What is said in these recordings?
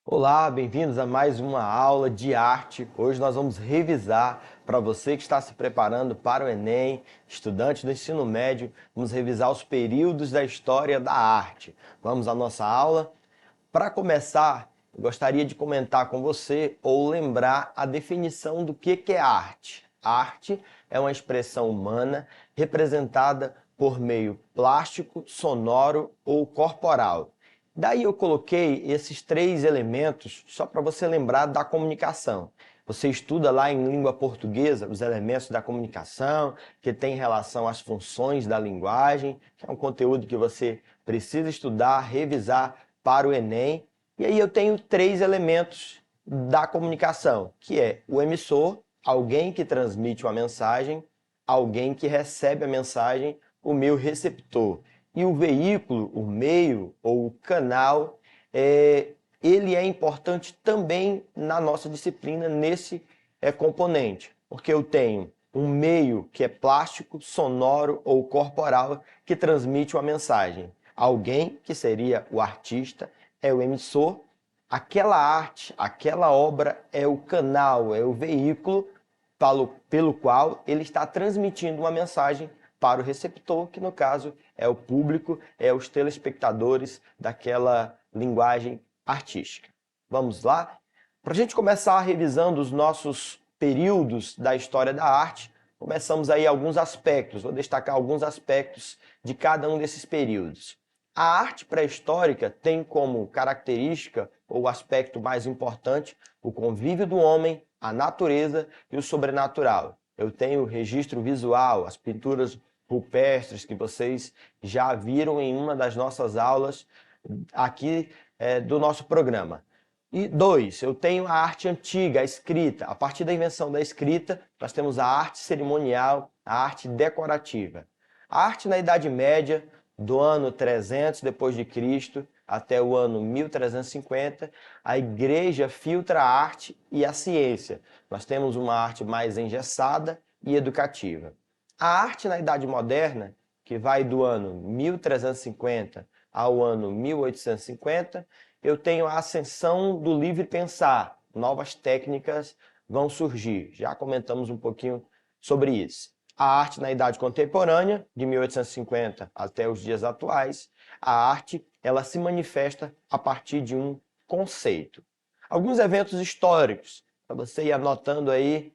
Olá, bem-vindos a mais uma aula de arte. Hoje nós vamos revisar, para você que está se preparando para o Enem, estudante do ensino médio, vamos revisar os períodos da história da arte. Vamos à nossa aula? Para começar, eu gostaria de comentar com você ou lembrar a definição do que é arte. Arte é uma expressão humana representada por meio plástico, sonoro ou corporal. Daí eu coloquei esses três elementos só para você lembrar da comunicação. Você estuda lá em língua portuguesa os elementos da comunicação, que tem relação às funções da linguagem, que é um conteúdo que você precisa estudar, revisar para o Enem. E aí eu tenho três elementos da comunicação, que é o emissor, alguém que transmite uma mensagem, alguém que recebe a mensagem, o meu receptor. E o veículo, o meio ou o canal, ele é importante também na nossa disciplina nesse componente, porque eu tenho um meio que é plástico, sonoro ou corporal que transmite uma mensagem. Alguém, que seria o artista, é o emissor. Aquela arte, aquela obra é o canal, é o veículo pelo qual ele está transmitindo uma mensagem para o receptor, que no caso é o público, é os telespectadores daquela linguagem artística. Vamos lá? Para a gente começar revisando os nossos períodos da história da arte, começamos aí alguns aspectos, vou destacar alguns aspectos de cada um desses períodos. A arte pré-histórica tem como característica, ou aspecto mais importante, o convívio do homem, a natureza e o sobrenatural. Eu tenho o registro visual, as pinturas rupestres que vocês já viram em uma das nossas aulas aqui do nosso programa. E dois, eu tenho a arte antiga, a escrita. A partir da invenção da escrita, nós temos a arte cerimonial, a arte decorativa. A arte na Idade Média, do ano 300 depois de Cristo até o ano 1350, a igreja filtra a arte e a ciência. Nós temos uma arte mais engessada e educativa. A arte na Idade Moderna, que vai do ano 1350 ao ano 1850, eu tenho a ascensão do livre pensar, novas técnicas vão surgir. Já comentamos um pouquinho sobre isso. A arte na Idade Contemporânea, de 1850 até os dias atuais, a arte ela se manifesta a partir de um conceito. Alguns eventos históricos, para você ir anotando aí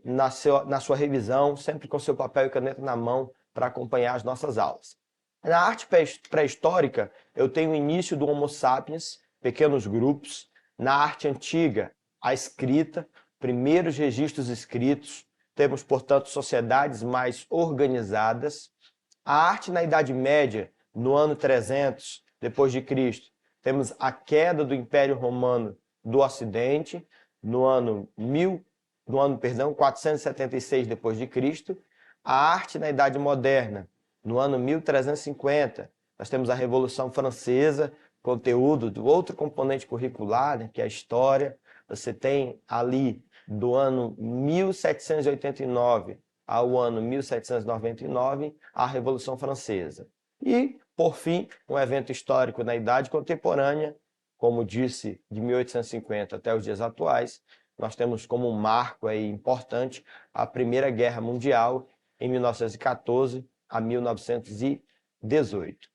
na sua revisão, sempre com seu papel e caneta na mão para acompanhar as nossas aulas. Na arte pré-histórica, eu tenho o início do Homo sapiens, pequenos grupos. Na arte antiga, a escrita, primeiros registros escritos. Temos, portanto, sociedades mais organizadas. A arte na Idade Média, no ano 300 depois de Cristo, temos a queda do Império Romano do Ocidente, no ano 476 depois de Cristo. A arte na Idade Moderna, no ano 1350, nós temos a Revolução Francesa, conteúdo do outro componente curricular, né, que é a história. Você tem ali do ano 1789 ao ano 1799, a Revolução Francesa. E, por fim, um evento histórico na Idade Contemporânea, como disse, de 1850 até os dias atuais, nós temos como um marco aí importante a Primeira Guerra Mundial, em 1914 a 1918.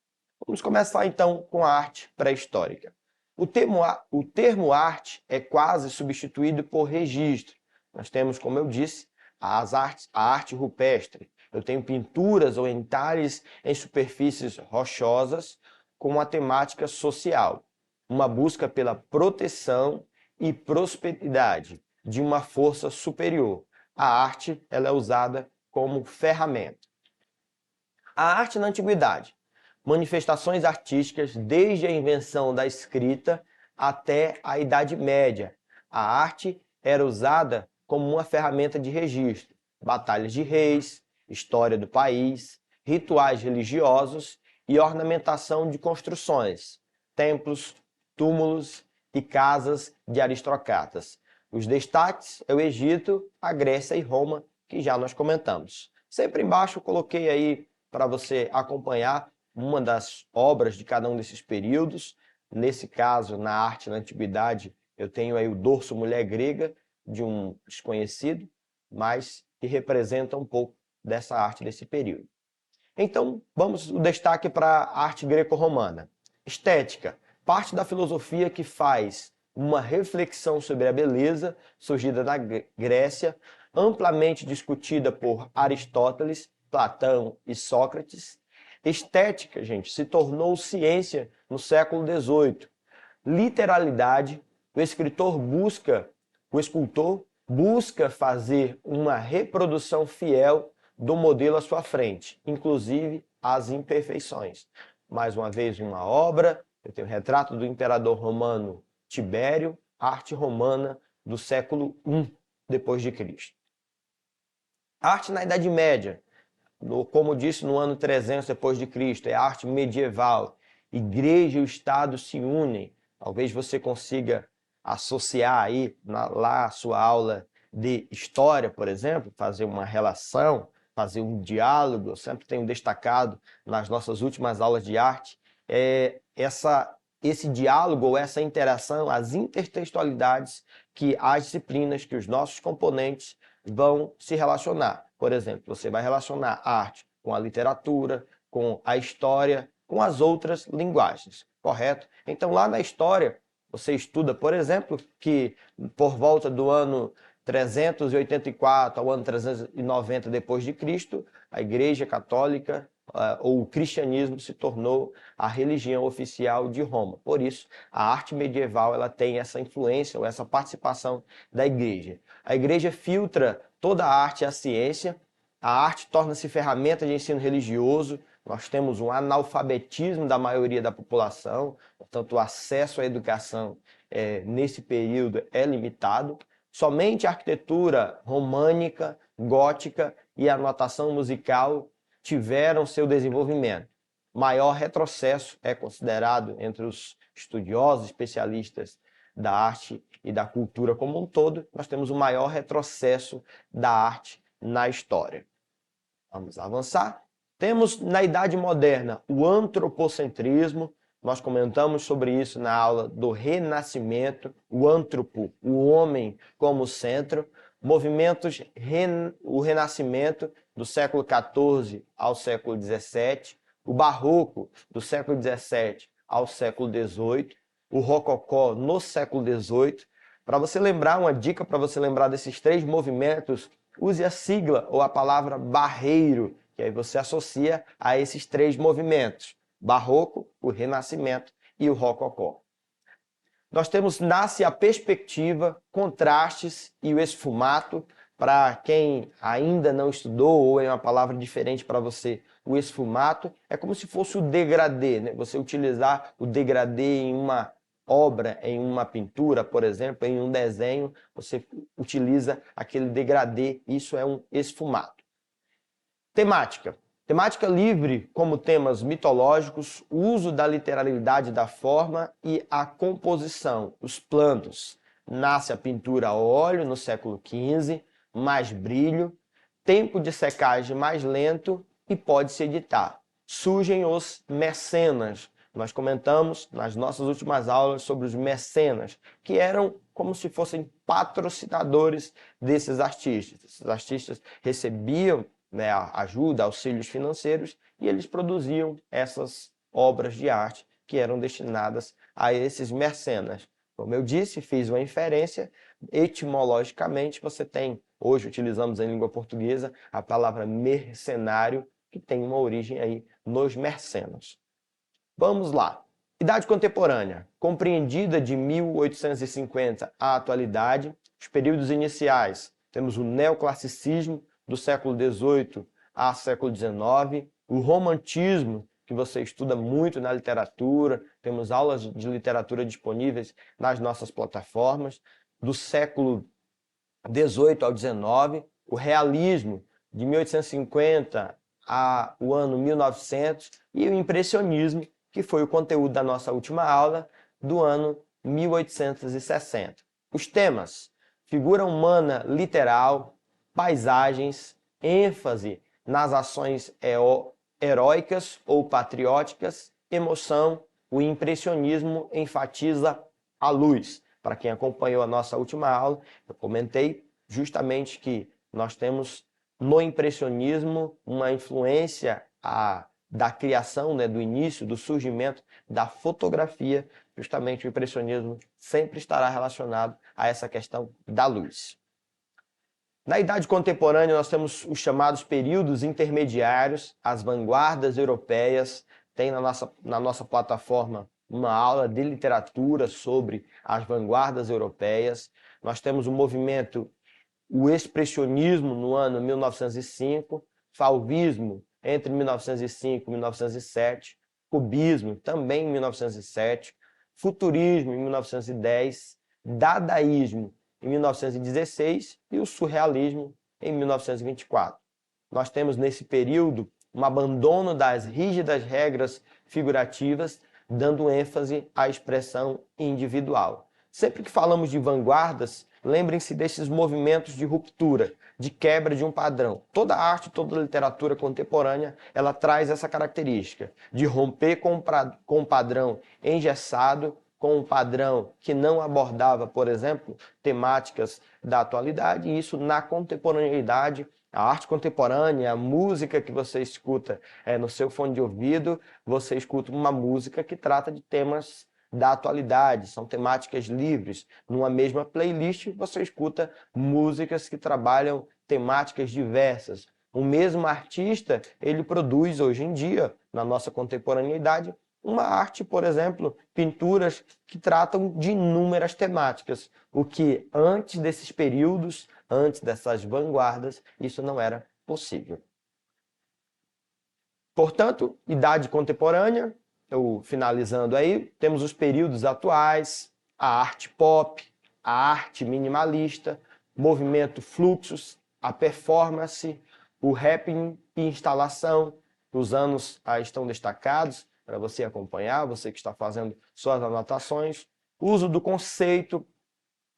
Vamos começar então com a arte pré-histórica. O termo arte é quase substituído por registro. Nós temos, como eu disse, a arte rupestre. Eu tenho pinturas ou entalhes em superfícies rochosas com uma temática social, uma busca pela proteção e prosperidade de uma força superior. A arte ela é usada como ferramenta. A arte na antiguidade. Manifestações artísticas desde a invenção da escrita até a Idade Média. A arte era usada como uma ferramenta de registro. Batalhas de reis, história do país, rituais religiosos e ornamentação de construções, templos, túmulos e casas de aristocratas. Os destaques é o Egito, a Grécia e Roma, que já nós comentamos. Sempre embaixo eu coloquei aí para você acompanhar uma das obras de cada um desses períodos. Nesse caso, na arte, na antiguidade, eu tenho aí o dorso mulher grega, de um desconhecido, mas que representa um pouco dessa arte desse período. Então, vamos o destaque para a arte greco-romana. Estética, parte da filosofia que faz uma reflexão sobre a beleza, surgida na Grécia, amplamente discutida por Aristóteles, Platão e Sócrates. Estética, gente, se tornou ciência no século XVIII. Literalidade, o escultor busca fazer uma reprodução fiel do modelo à sua frente, inclusive as imperfeições. Mais uma vez, uma obra, eu tenho o retrato do imperador romano Tibério, arte romana do século I depois de Cristo. Arte na Idade Média, como disse no ano 300 depois de Cristo, é arte medieval. Igreja e o Estado se unem. Talvez você consiga associar aí lá a sua aula de história, por exemplo, fazer uma relação, fazer um diálogo. Eu sempre tenho destacado nas nossas últimas aulas de arte esse diálogo ou essa interação, as intertextualidades que as disciplinas, que os nossos componentes vão se relacionar. Por exemplo, você vai relacionar a arte com a literatura, com a história, com as outras linguagens, correto? Então, lá na história, você estuda, por exemplo, que por volta do ano 384 ao ano 390 depois de Cristo, a Igreja Católica ou o cristianismo se tornou a religião oficial de Roma. Por isso, a arte medieval ela tem essa influência ou essa participação da igreja. A igreja filtra toda a arte e a ciência, a arte torna-se ferramenta de ensino religioso, nós temos um analfabetismo da maioria da população, portanto o acesso à educação nesse período é limitado. Somente a arquitetura românica, gótica e a notação musical tiveram seu desenvolvimento. Maior retrocesso é considerado entre os estudiosos, especialistas da arte e da cultura como um todo, nós temos o maior retrocesso da arte na história. Vamos avançar. Temos na Idade Moderna o antropocentrismo, nós comentamos sobre isso na aula do Renascimento, o antropo, o homem como centro, movimentos, o Renascimento do século XIV ao século XVII, o Barroco do século XVII ao século XVIII, o Rococó no século XVIII. Para você lembrar, uma dica para você lembrar desses três movimentos, use a sigla ou a palavra barreiro, que aí você associa a esses três movimentos, Barroco, o Renascimento e o Rococó. Nós nasce a perspectiva, contrastes e o esfumato. Para quem ainda não estudou ou é uma palavra diferente para você, o esfumato é como se fosse o degradê, né? Você utilizar o degradê em uma obra, em uma pintura, por exemplo, em um desenho, você utiliza aquele degradê, isso é um esfumato. Temática. Temática livre, como temas mitológicos, o uso da literalidade da forma e a composição, os planos. Nasce a pintura a óleo no século XV, mais brilho, tempo de secagem mais lento e pode-se editar. Surgem os mecenas. Nós comentamos nas nossas últimas aulas sobre os mecenas, que eram como se fossem patrocinadores desses artistas. Esses artistas recebiam ajuda, auxílios financeiros, e eles produziam essas obras de arte que eram destinadas a esses mecenas. Como eu disse, fiz uma inferência, etimologicamente você tem, hoje utilizamos em língua portuguesa, a palavra mercenário, que tem uma origem aí nos mercenos. Vamos lá. Idade contemporânea, compreendida de 1850 à atualidade, os períodos iniciais, temos o neoclassicismo, do século XVIII a século XIX, o romantismo, que você estuda muito na literatura, temos aulas de literatura disponíveis nas nossas plataformas, do século XVIII ao XIX, o realismo, de 1850 ao ano 1900, e o impressionismo, que foi o conteúdo da nossa última aula, do ano 1860. Os temas: figura humana literal, paisagens, ênfase nas ações heróicas ou patrióticas, emoção, o impressionismo enfatiza a luz. Para quem acompanhou a nossa última aula, eu comentei justamente que nós temos no impressionismo uma influência da criação, né, do início, do surgimento da fotografia. Justamente o impressionismo sempre estará relacionado a essa questão da luz. Na Idade Contemporânea, nós temos os chamados períodos intermediários, as vanguardas europeias. Tem na nossa plataforma uma aula de literatura sobre as vanguardas europeias. Nós temos o movimento, o expressionismo no ano 1905, fauvismo entre 1905 e 1907, cubismo também em 1907, futurismo em 1910, dadaísmo em 1916 e o surrealismo em 1924. Nós temos nesse período um abandono das rígidas regras figurativas, dando ênfase à expressão individual. Sempre que falamos de vanguardas, lembrem-se desses movimentos de ruptura, de quebra de um padrão. Toda arte, toda literatura contemporânea, ela traz essa característica de romper com um padrão engessado, com um padrão que não abordava, por exemplo, temáticas da atualidade, e isso na contemporaneidade. A arte contemporânea, a música que você escuta no seu fone de ouvido, você escuta uma música que trata de temas da atualidade, são temáticas livres. Numa mesma playlist, você escuta músicas que trabalham temáticas diversas. O mesmo artista, ele produz hoje em dia, na nossa contemporaneidade, uma arte, por exemplo, pinturas que tratam de inúmeras temáticas, o que antes desses períodos, antes dessas vanguardas, isso não era possível. Portanto, Idade Contemporânea, finalizando aí, temos os períodos atuais, a arte pop, a arte minimalista, movimento fluxos, a performance, o rapping e instalação. Os anos estão destacados para você acompanhar, você que está fazendo suas anotações. Uso do conceito,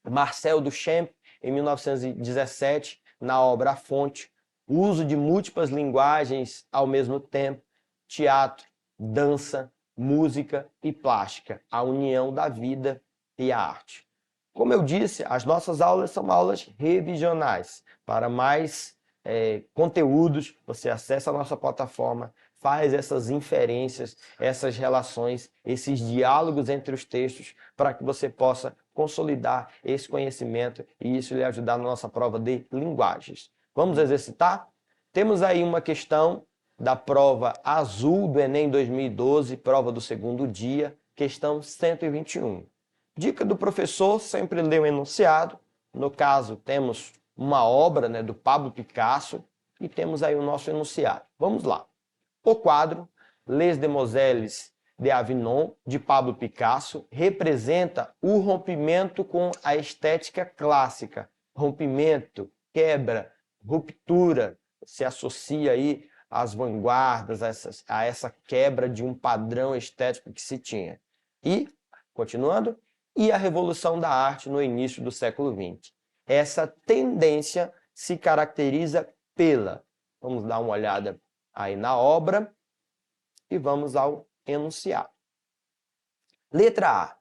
Marcel Duchamp, em 1917, na obra A Fonte. Uso de múltiplas linguagens ao mesmo tempo, teatro, dança, música e plástica, a união da vida e a arte. Como eu disse, as nossas aulas são aulas revisionais. Para mais conteúdos, você acessa a nossa plataforma, faz essas inferências, essas relações, esses diálogos entre os textos, para que você possa consolidar esse conhecimento e isso lhe ajudar na nossa prova de linguagens. Vamos exercitar? Temos aí uma questão da prova azul do Enem 2012, prova do segundo dia, questão 121. Dica do professor, sempre lê o enunciado. No caso, temos uma obra, né, do Pablo Picasso e temos aí o nosso enunciado. Vamos lá. O quadro Les Demoiselles de Avignon, de Pablo Picasso, representa o rompimento com a estética clássica. Rompimento, quebra, ruptura, se associa aí às vanguardas, a essa quebra de um padrão estético que se tinha. E, continuando, e a revolução da arte no início do século XX. Essa tendência se caracteriza pela... Vamos dar uma olhada aí na obra e vamos ao enunciado. Letra A.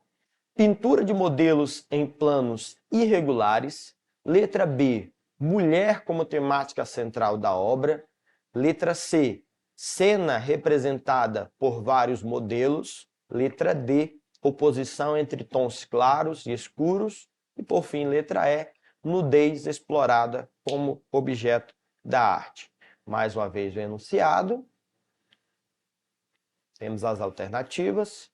Pintura de modelos em planos irregulares. Letra B. Mulher como temática central da obra. Letra C. Cena representada por vários modelos. Letra D. Oposição entre tons claros e escuros. E, por fim, letra E. Nudez explorada como objeto da arte. Mais uma vez o enunciado. Temos as alternativas.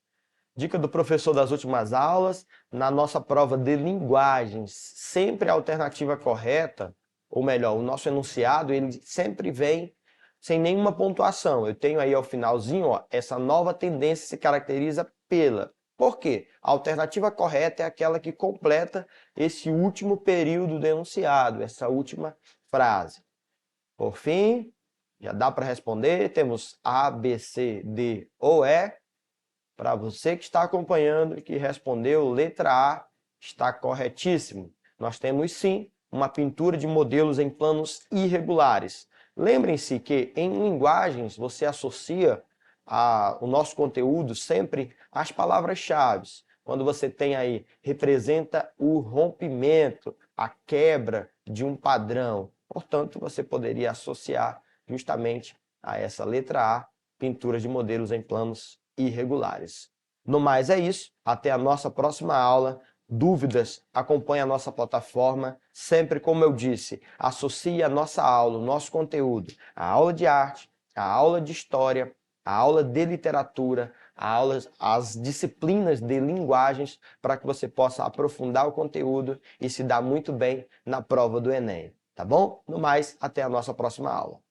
Dica do professor das últimas aulas, na nossa prova de linguagens, sempre a alternativa correta, ou melhor, o nosso enunciado, ele sempre vem sem nenhuma pontuação. Eu tenho aí ao finalzinho, ó, essa nova tendência se caracteriza pela. Por quê? A alternativa correta é aquela que completa esse último período do enunciado, essa última frase. Por fim, já dá para responder, temos A, B, C, D ou E. Para você que está acompanhando e que respondeu letra A, está corretíssimo. Nós temos sim uma pintura de modelos em planos irregulares. Lembrem-se que em linguagens você associa o nosso conteúdo sempre as palavras-chave. Quando você tem aí, representa o rompimento, a quebra de um padrão. Portanto, você poderia associar justamente a essa letra A, pintura de modelos em planos irregulares. No mais é isso, até a nossa próxima aula. Dúvidas, acompanhe a nossa plataforma. Sempre, como eu disse, associe a nossa aula, o nosso conteúdo, a aula de arte, a aula de história, a aula de literatura, as disciplinas de linguagens, para que você possa aprofundar o conteúdo e se dar muito bem na prova do Enem. Tá bom? No mais, até a nossa próxima aula.